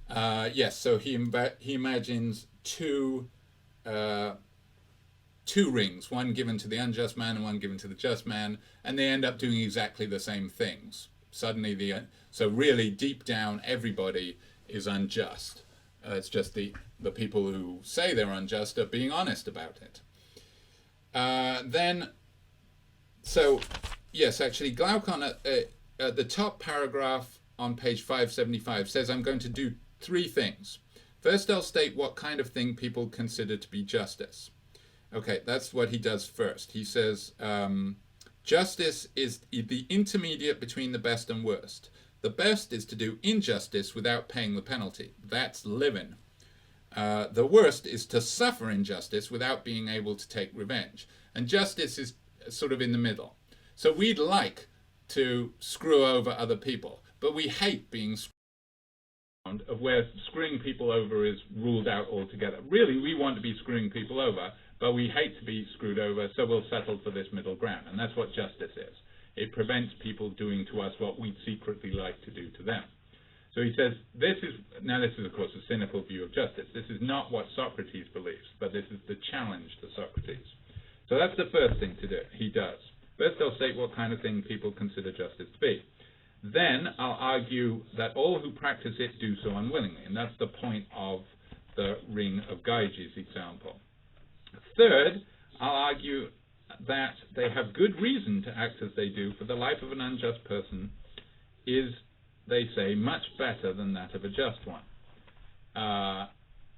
Yes, so he imagines two rings, one given to the unjust man and one given to the just man, and they end up doing exactly the same things. Suddenly, so really deep down, everybody is unjust. It's just the people who say they're unjust are being honest about it. So yes, actually, Glaucon at the top paragraph on page 575 says, I'm going to do three things. First, I'll state what kind of thing people consider to be justice. Okay, that's what he does first. He says, justice is the intermediate between the best and worst. The best is to do injustice without paying the penalty. That's living. The worst is to suffer injustice without being able to take revenge. And justice is sort of in the middle. So we'd like to screw over other people, but we hate being screwed of where screwing people over is ruled out altogether. Really, we want to be screwing people over, but we hate to be screwed over, so we'll settle for this middle ground. And that's what justice is. It prevents people doing to us what we'd secretly like to do to them. So he says, this is, of course, a cynical view of justice. This is not what Socrates believes, but this is the challenge to Socrates. So that's the first thing to do. He does. First, I'll state what kind of thing people consider justice to be. Then I'll argue that all who practice it do so unwillingly, and that's the point of the Ring of Gyges example. Third, I'll argue that they have good reason to act as they do, for the life of an unjust person is, they say, much better than that of a just one.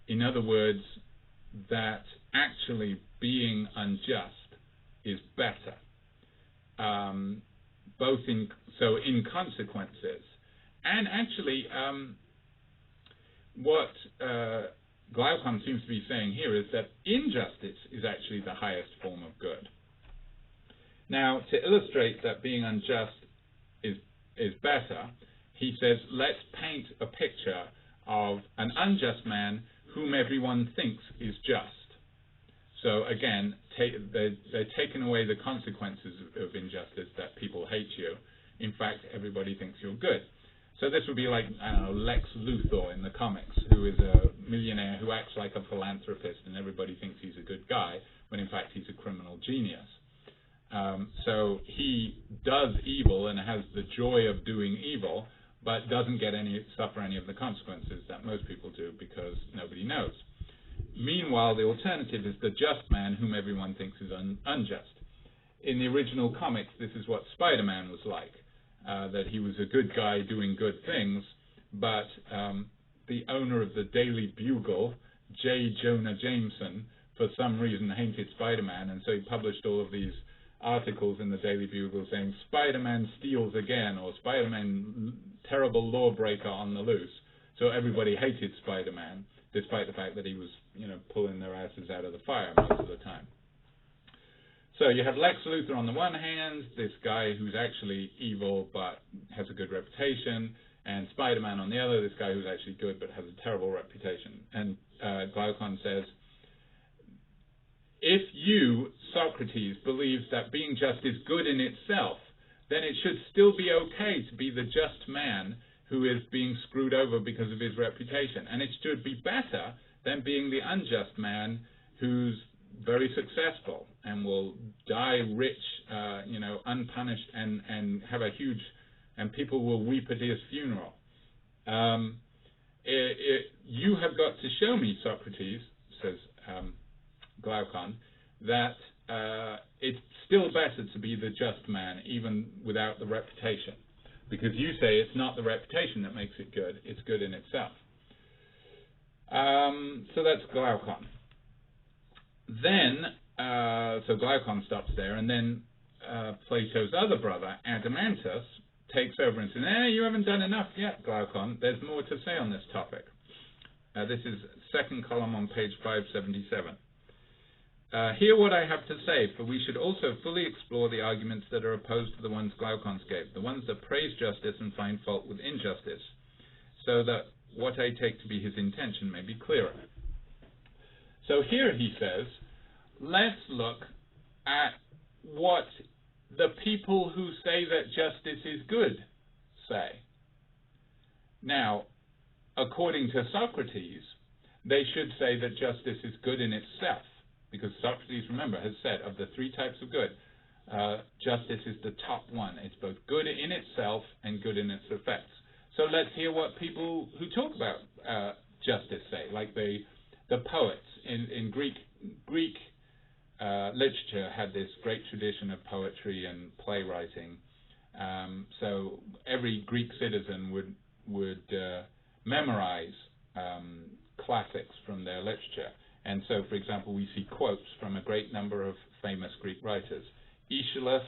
In other words, that actually being unjust is better. Both in consequences, and actually what Glaucon seems to be saying here is that injustice is actually the highest form of good. Now, to illustrate that being unjust is better, he says, let's paint a picture of an unjust man whom everyone thinks is just. So again, they're taking away the consequences of injustice, that people hate you. In fact, everybody thinks you're good. So this would be like, I don't know, Lex Luthor in the comics, who is a millionaire who acts like a philanthropist and everybody thinks he's a good guy, when in fact he's a criminal genius. So he does evil and has the joy of doing evil, but doesn't suffer any of the consequences that most people do because nobody knows. Meanwhile, the alternative is the just man whom everyone thinks is unjust. In the original comics, this is what Spider-Man was like, that he was a good guy doing good things, but the owner of the Daily Bugle, J. Jonah Jameson, for some reason hated Spider-Man, and so he published all of these articles in the Daily Bugle saying Spider-Man steals again, or Spider-Man terrible lawbreaker on the loose. So everybody hated Spider-Man, despite the fact that he was, pulling their asses out of the fire most of the time. So you have Lex Luthor on the one hand, this guy who's actually evil but has a good reputation, and Spider-Man on the other, this guy who's actually good but has a terrible reputation. And Glaucon says, if you, Socrates, believes that being just is good in itself, then it should still be okay to be the just man who is being screwed over because of his reputation. And it should be better than being the unjust man who's very successful and will die rich, unpunished, and have a huge, and people will weep at his funeral. You have got to show me, Socrates, says Glaucon, that it's still better to be the just man, even without the reputation. Because you say it's not the reputation that makes it good, it's good in itself. So that's Glaucon. Then, so Glaucon stops there, and then Plato's other brother, Adeimantus, takes over and says, you haven't done enough yet, Glaucon. There's more to say on this topic. This is second column on page 577. Hear what I have to say, for we should also fully explore the arguments that are opposed to the ones Glaucon gave, the ones that praise justice and find fault with injustice, so that what I take to be his intention may be clearer. So here he says, let's look at what the people who say that justice is good say. Now, according to Socrates, they should say that justice is good in itself, because Socrates, remember, has said of the three types of good, justice is the top one. It's both good in itself and good in its effects. So let's hear what people who talk about justice say, like the poets in Greek literature had this great tradition of poetry and playwriting. So every Greek citizen would memorize classics from their literature. And so, for example, we see quotes from a great number of famous Greek writers: Aeschylus,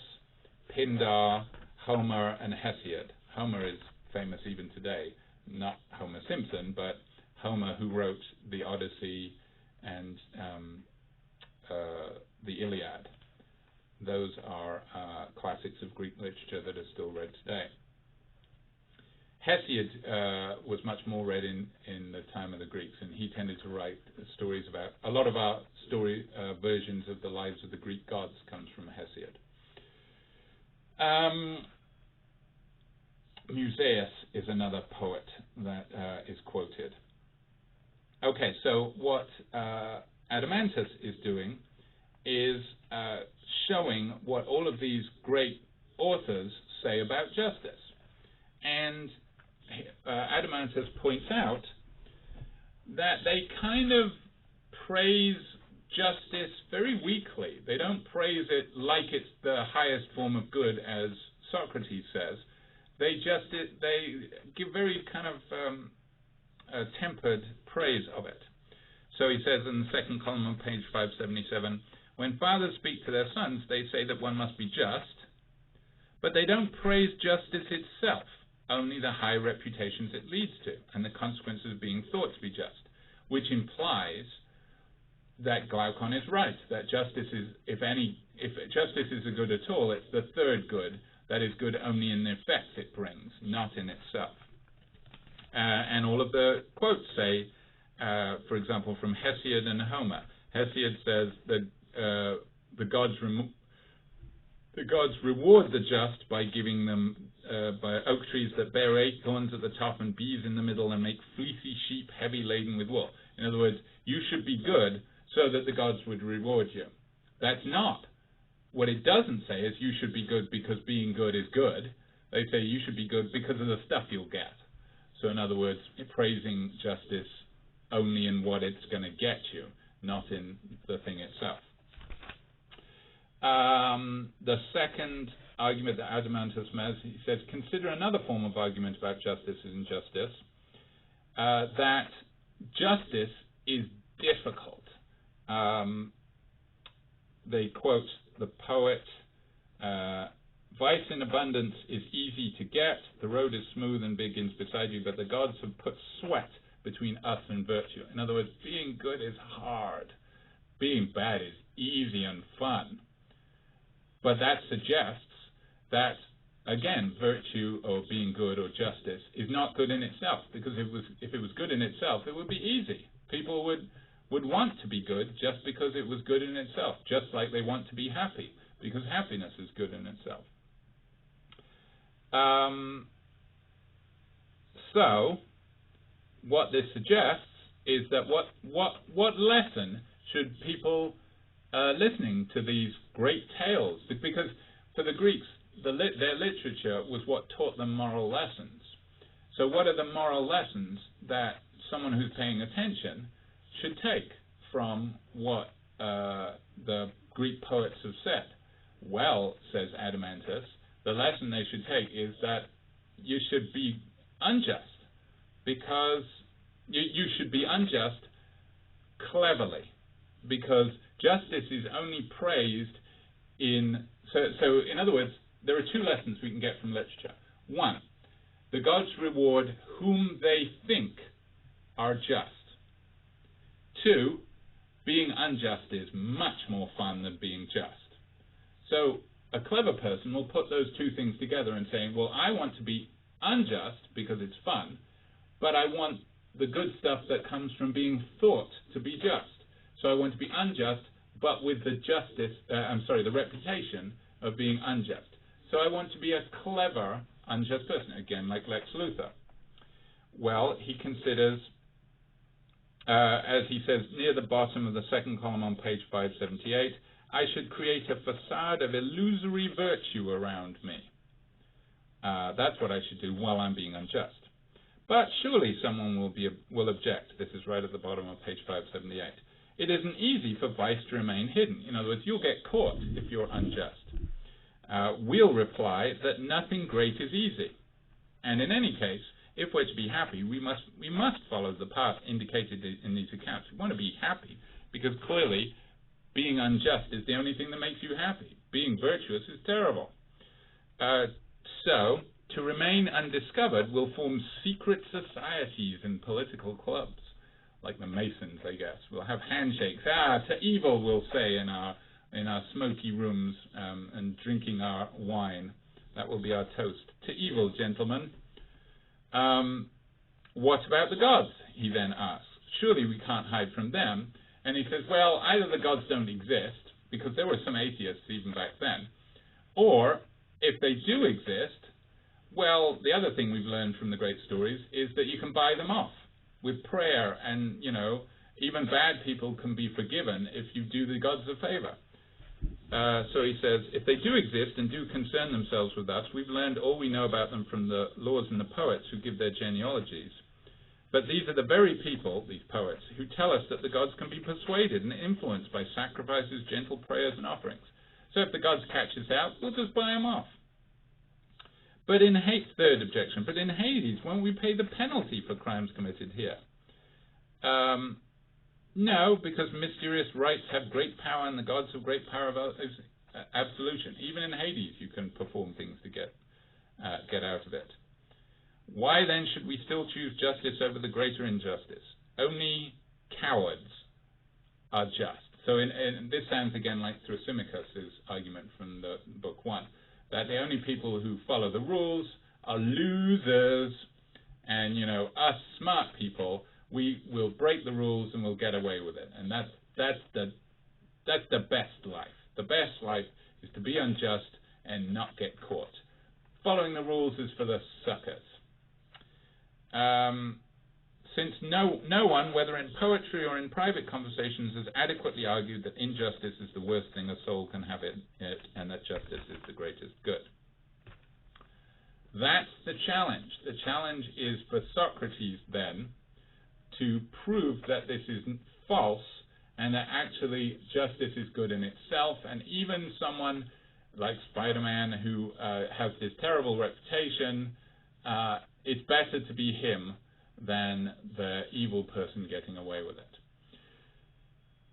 Pindar, Homer, and Hesiod. Homer is famous even today, not Homer Simpson, but Homer, who wrote the Odyssey and the Iliad. Those are classics of Greek literature that are still read today. Hesiod was much more read in the time of the Greeks, and he tended to write stories about, a lot of our story versions of the lives of the Greek gods comes from Hesiod. Musaeus is another poet that is quoted. Okay, so what Adeimantus is doing is showing what all of these great authors say about justice. And Adeimantus points out that they kind of praise justice very weakly. They don't praise it like it's the highest form of good, as Socrates says. They give very kind of tempered praise of it. So he says in the second column on page 577, when fathers speak to their sons, they say that one must be just, but they don't praise justice itself, only the high reputations it leads to, and the consequences of being thought to be just. which implies that Glaucon is right, that justice is, if justice is a good at all, it's the third good, that is good only in the effects it brings, not in itself. And all of the quotes say, for example, from Hesiod and Homer. Hesiod says that the gods reward the just by giving them by oak trees that bear acorns at the top and bees in the middle and make fleecy sheep heavy laden with wool. In other words, you should be good so that the gods would reward you. That's not. What it doesn't say is you should be good because being good is good. They say you should be good because of the stuff you'll get. So in other words, praising justice only in what it's going to get you, not in the thing itself. The second argument that Adeimantus makes, he says, consider another form of argument about justice and injustice, that justice is difficult. They quote the poet, vice in abundance is easy to get, the road is smooth and begins beside you, but the gods have put sweat between us and virtue. In other words, being good is hard. Being bad is easy and fun. But that suggests that, again, virtue or being good or justice is not good in itself, because if it was good in itself, it would be easy. People would want to be good just because it was good in itself, just like they want to be happy, because happiness is good in itself. So, what this suggests is that what lesson should people listening to these great tales, because for the Greeks, their literature was what taught them moral lessons. So what are the moral lessons that someone who's paying attention should take from what the Greek poets have said? Well, says Adeimantus, the lesson they should take is that you should be unjust, because you should be unjust cleverly, because justice is only praised in... So in other words, there are two lessons we can get from literature. One, the gods reward whom they think are just. Two, being unjust is much more fun than being just. So a clever person will put those two things together and say, well, I want to be unjust because it's fun, but I want the good stuff that comes from being thought to be just. So I want to be unjust, but with the the reputation of being unjust. So I want to be a clever, unjust person, again, like Lex Luthor. Well, he considers, as he says near the bottom of the second column on page 578, I should create a facade of illusory virtue around me. That's what I should do while I'm being unjust. But surely someone will object. This is right at the bottom of page 578. It isn't easy for vice to remain hidden. In other words, you'll get caught if you're unjust. We'll reply that nothing great is easy. And in any case, if we're to be happy, we must follow the path indicated in these accounts. We want to be happy, because clearly being unjust is the only thing that makes you happy. Being virtuous is terrible. So, to remain undiscovered, we'll form secret societies and political clubs, like the Masons, I guess. We'll have handshakes. To evil, we'll say in our smoky rooms and drinking our wine. That will be our toast. To evil, gentlemen. What about the gods? He then asks. Surely we can't hide from them. And he says, well, either the gods don't exist, because there were some atheists even back then, or if they do exist, well, the other thing we've learned from the great stories is that you can buy them off with prayer, and, even bad people can be forgiven if you do the gods a favor. So he says, if they do exist and do concern themselves with us, we've learned all we know about them from the laws and the poets who give their genealogies. But these are the very people, these poets, who tell us that the gods can be persuaded and influenced by sacrifices, gentle prayers, and offerings. So if the gods catch us out, we'll just buy them off. But third objection, but in Hades, won't we pay the penalty for crimes committed here? No, because mysterious rites have great power, and the gods have great power of absolution. Even in Hades, you can perform things to get out of it. Why then should we still choose justice over the greater injustice? Only cowards are just. So this sounds again like Thrasymachus' argument from the book 1, that the only people who follow the rules are losers, and us smart people, we will break the rules and we'll get away with it. And that's the best life. The best life is to be unjust and not get caught. Following the rules is for the suckers. Since no one, whether in poetry or in private conversations, has adequately argued that injustice is the worst thing a soul can have in it, and that justice is the greatest good. That's the challenge. The challenge is for Socrates, then, to prove that this is false, and that actually justice is good in itself, and even someone like Spider-Man, who has this terrible reputation, it's better to be him than the evil person getting away with it.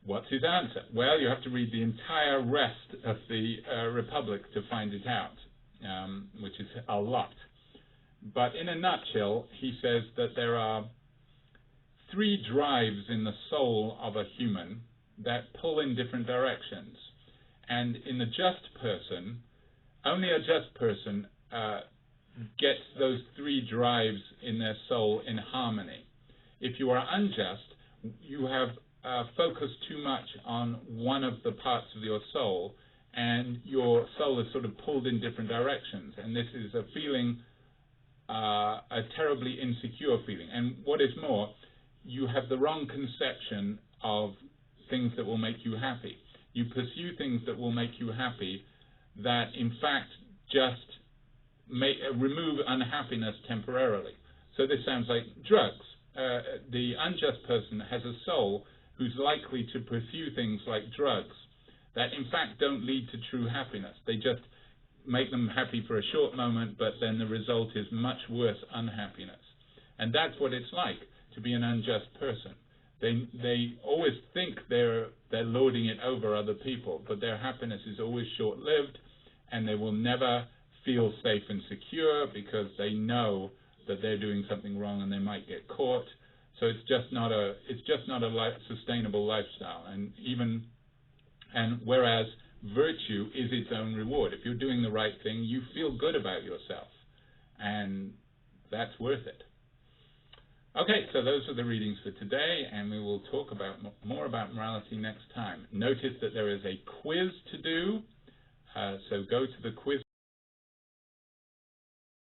What's his answer? Well, you have to read the entire rest of the Republic to find it out, which is a lot. But in a nutshell, he says that there are 3 drives in the soul of a human that pull in different directions. And in the just person, only a just person gets those 3 drives in their soul in harmony. If you are unjust, you have focused too much on one of the parts of your soul, and your soul is sort of pulled in different directions. And this is a feeling, a terribly insecure feeling. And what is more, you have the wrong conception of things that will make you happy. You pursue things that will make you happy that, in fact, just remove unhappiness temporarily. So this sounds like drugs. The unjust person has a soul who's likely to pursue things like drugs that, in fact, don't lead to true happiness. They just make them happy for a short moment, but then the result is much worse unhappiness. And that's what it's like to be an unjust person. They always think they're lording it over other people, but their happiness is always short-lived, and they will never feel safe and secure because they know that they're doing something wrong and they might get caught. So it's just not a sustainable lifestyle. And whereas virtue is its own reward. If you're doing the right thing, you feel good about yourself, and that's worth it. Okay, so those are the readings for today, and we will talk about more about morality next time. Notice that there is a quiz to do, so go to the quiz